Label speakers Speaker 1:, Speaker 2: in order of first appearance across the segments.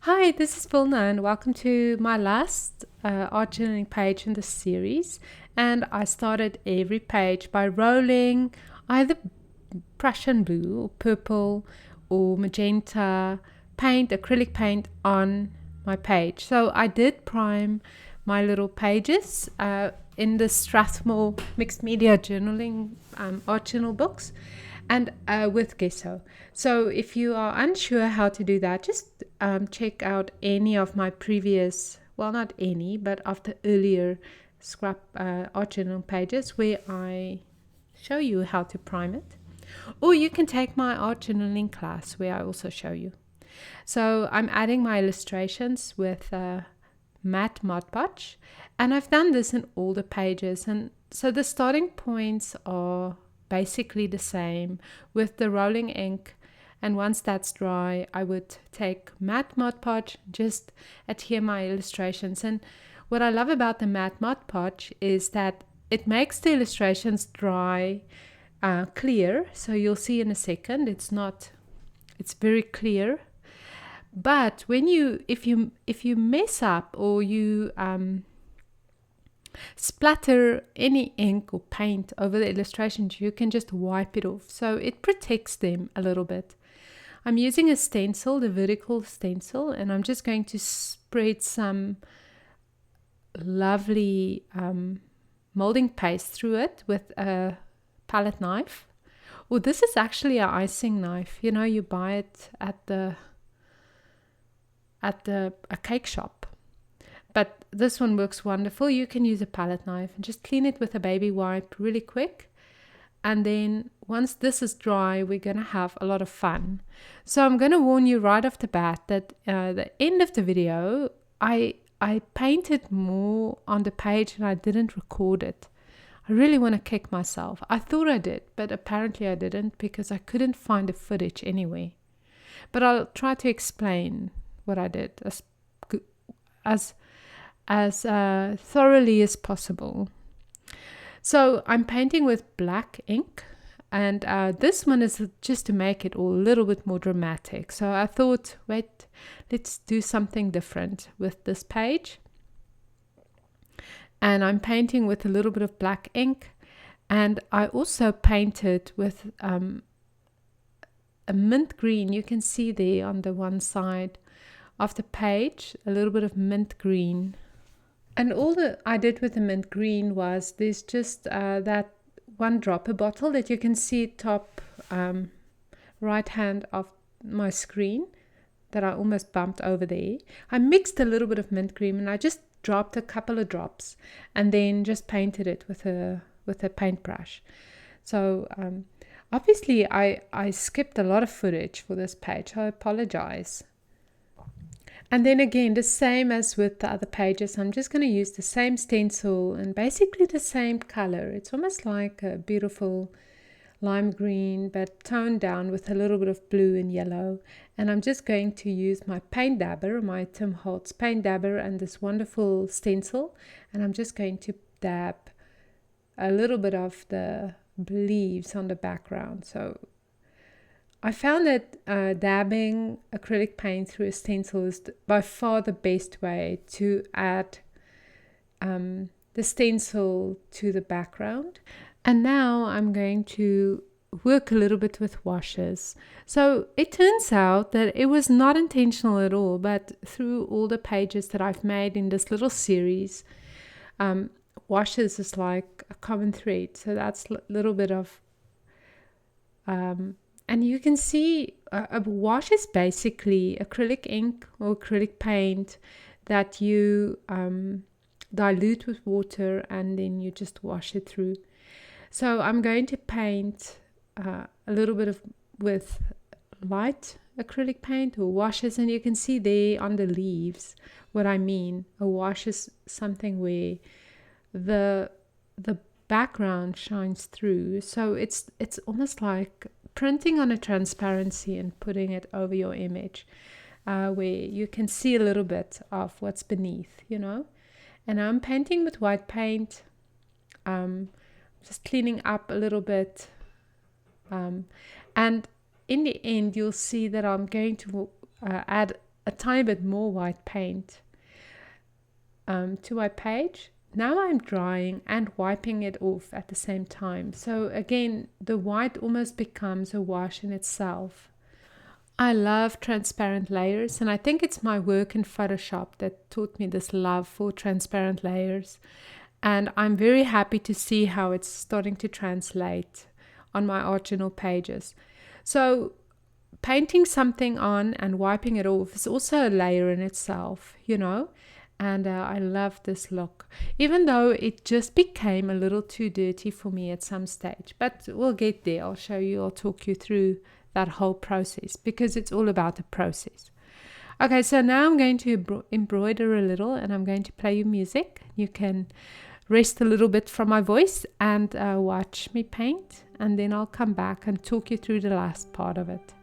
Speaker 1: Hi, this is Wilna, and welcome to my last art journaling page in this series. And I started every page by rolling either Prussian blue or purple or magenta paint, acrylic paint on my page. So I did prime my little pages in the Strathmore Mixed Media Journaling art journal books and with gesso. So if you are unsure how to do that, just check out any of my previous, well, not any, but of the earlier scrap art journal pages where I show you how to prime it. Or you can take my art journaling class where I also show you. So I'm adding my illustrations with matte Mod Podge, and I've done this in all the pages. And so the starting points are basically the same with the rolling ink, and once that's dry I would take matte Mod Podge, just adhere my illustrations. And what I love about the matte Mod Podge is that it makes the illustrations dry clear, so you'll see in a second it's very clear. But when if you mess up or you splatter any ink or paint over the illustrations, you can just wipe it off. So it protects them a little bit. I'm using a stencil, the vertical stencil, and I'm just going to spread some lovely molding paste through it with a palette knife. Oh, this is actually an icing knife. You know, you buy it at a cake shop. But this one works wonderful. You can use a palette knife and just clean it with a baby wipe really quick. And then once this is dry, we're going to have a lot of fun. So I'm going to warn you right off the bat that the end of the video, I painted more on the page and I didn't record it. I really want to kick myself. I thought I did, but apparently I didn't because I couldn't find the footage anyway. But I'll try to explain what I did as thoroughly as possible. So I'm painting with black ink, and this one is just to make it all a little bit more dramatic. So I thought, wait, let's do something different with this page. And I'm painting with a little bit of black ink, and I also painted with a mint green. You can see there on the one side of the page a little bit of mint green. And all that I did with the mint green was there's just that one dropper bottle that you can see top right hand of my screen that I almost bumped over there. I mixed a little bit of mint green and I just dropped a couple of drops and then just painted it with a paintbrush. So obviously I skipped a lot of footage for this page. I apologize. And then again, the same as with the other pages, I'm just going to use the same stencil and basically the same color. It's almost like a beautiful lime green, but toned down with a little bit of blue and yellow. And I'm just going to use my paint dabber, my Tim Holtz paint dabber, and this wonderful stencil. And I'm just going to dab a little bit of the leaves on the background. So I found that dabbing acrylic paint through a stencil is by far the best way to add the stencil to the background. And now I'm going to work a little bit with washes. So it turns out that it was not intentional at all, but through all the pages that I've made in this little series, washes is like a common thread. So that's a little bit of and you can see a wash is basically acrylic ink or acrylic paint that you dilute with water and then you just wash it through. So I'm going to paint a little bit with light acrylic paint or washes, and you can see there on the leaves what I mean. A wash is something where the background shines through. So it's almost like printing on a transparency and putting it over your image where you can see a little bit of what's beneath, you know. And I'm painting with white paint, just cleaning up a little bit. And in the end, you'll see that I'm going to add a tiny bit more white paint to my page. Now I'm drying and wiping it off at the same time. So again, the white almost becomes a wash in itself. I love transparent layers, and I think it's my work in Photoshop that taught me this love for transparent layers. And I'm very happy to see how it's starting to translate on my art journal pages. So painting something on and wiping it off is also a layer in itself, and I love this look, even though it just became a little too dirty for me at some stage. But we'll get there. I'll talk you through that whole process, because it's all about the process. Okay, so now I'm going to embroider a little, and I'm going to play you music. You can rest a little bit from my voice and watch me paint, and then I'll come back and talk you through the last part of it.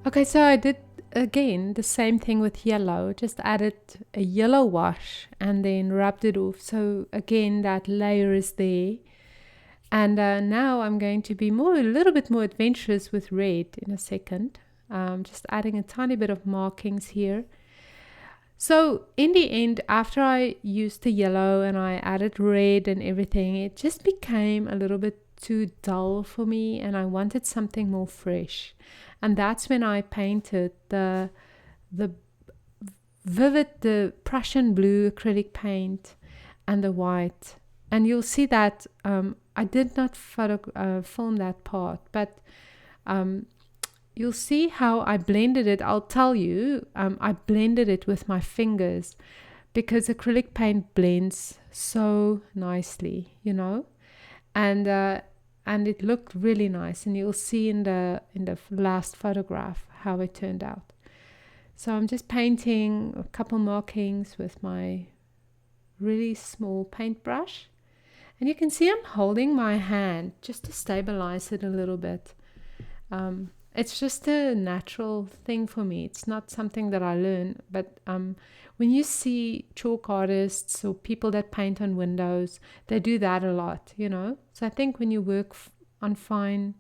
Speaker 1: Okay, so I did again the same thing with yellow, just added a yellow wash and then rubbed it off. So again, that layer is there. And now I'm going to be a little bit more adventurous with red in a second. Just adding a tiny bit of markings here. So in the end, after I used the yellow and I added red and everything, it just became a little bit too dull for me, and I wanted something more fresh. And that's when I painted the Prussian blue acrylic paint and the white. And you'll see that I did not film that part, but you'll see how I blended it. I'll tell you, I blended it with my fingers because acrylic paint blends so nicely, you know, and it looked really nice. And you'll see in the last photograph how it turned out. So I'm just painting a couple markings with my really small paintbrush. And you can see I'm holding my hand just to stabilize it a little bit. It's just a natural thing for me. It's not something that I learn. But when you see chalk artists or people that paint on windows, they do that a lot, you know. So I think when you work on fine,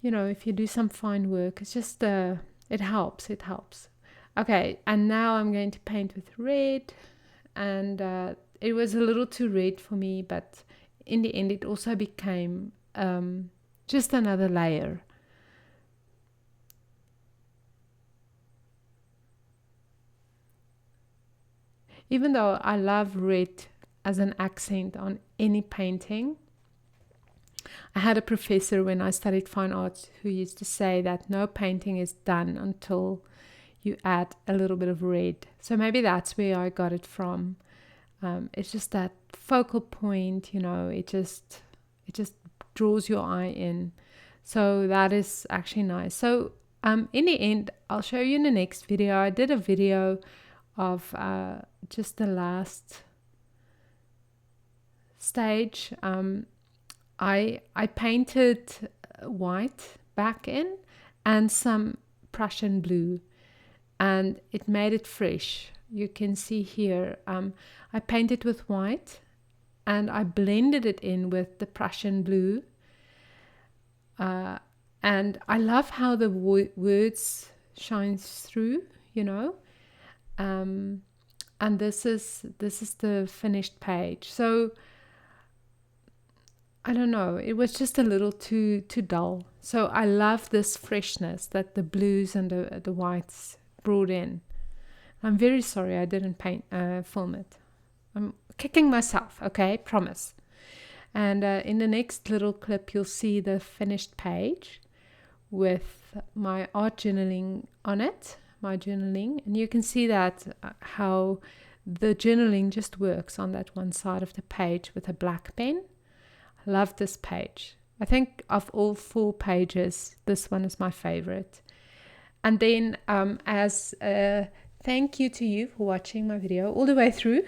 Speaker 1: you know, if you do some fine work, it's just, it helps. Okay, and now I'm going to paint with red. And it was a little too red for me, but in the end it also became just another layer. Even though I love red as an accent on any painting, I had a professor when I studied fine arts who used to say that no painting is done until you add a little bit of red. So maybe that's where I got it from. It's just that focal point, you know, it just draws your eye in. So that is actually nice. So in the end, I'll show you in the next video. I did a video of just the last stage. I painted white back in and some Prussian blue, and it made it fresh. You can see here, I painted with white and I blended it in with the Prussian blue. And I love how the words shines through, you know. And this is the finished page. So I don't know, it was just a little too dull. So I love this freshness that the blues and the whites brought in. I'm very sorry I didn't film it. I'm kicking myself, okay? Promise. And in the next little clip, you'll see the finished page with my art journaling on it, my journaling. And you can see that how the journaling just works on that one side of the page with a black pen. I love this page. I think of all 4 pages, this one is my favorite. And then as a thank you to you for watching my video all the way through,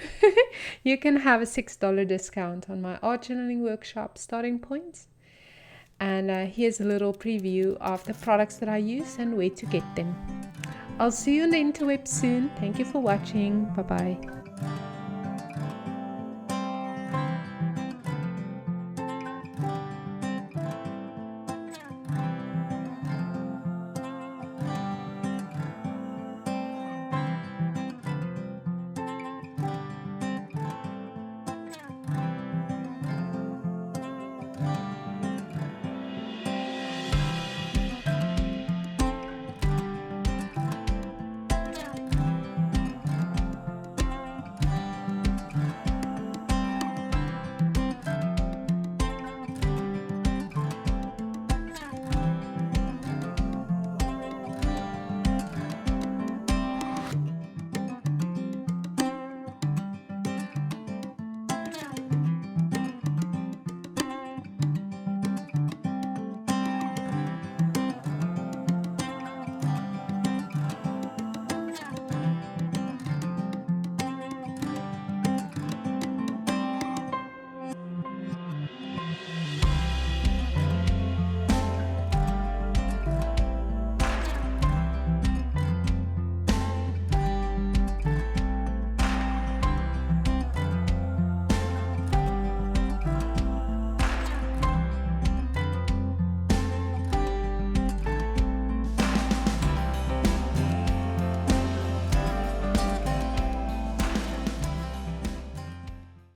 Speaker 1: you can have a $6 discount on my art journaling workshop starting points. And here's a little preview of the products that I use and where to get them. I'll see you on the interweb soon. Thank you for watching. Bye-bye.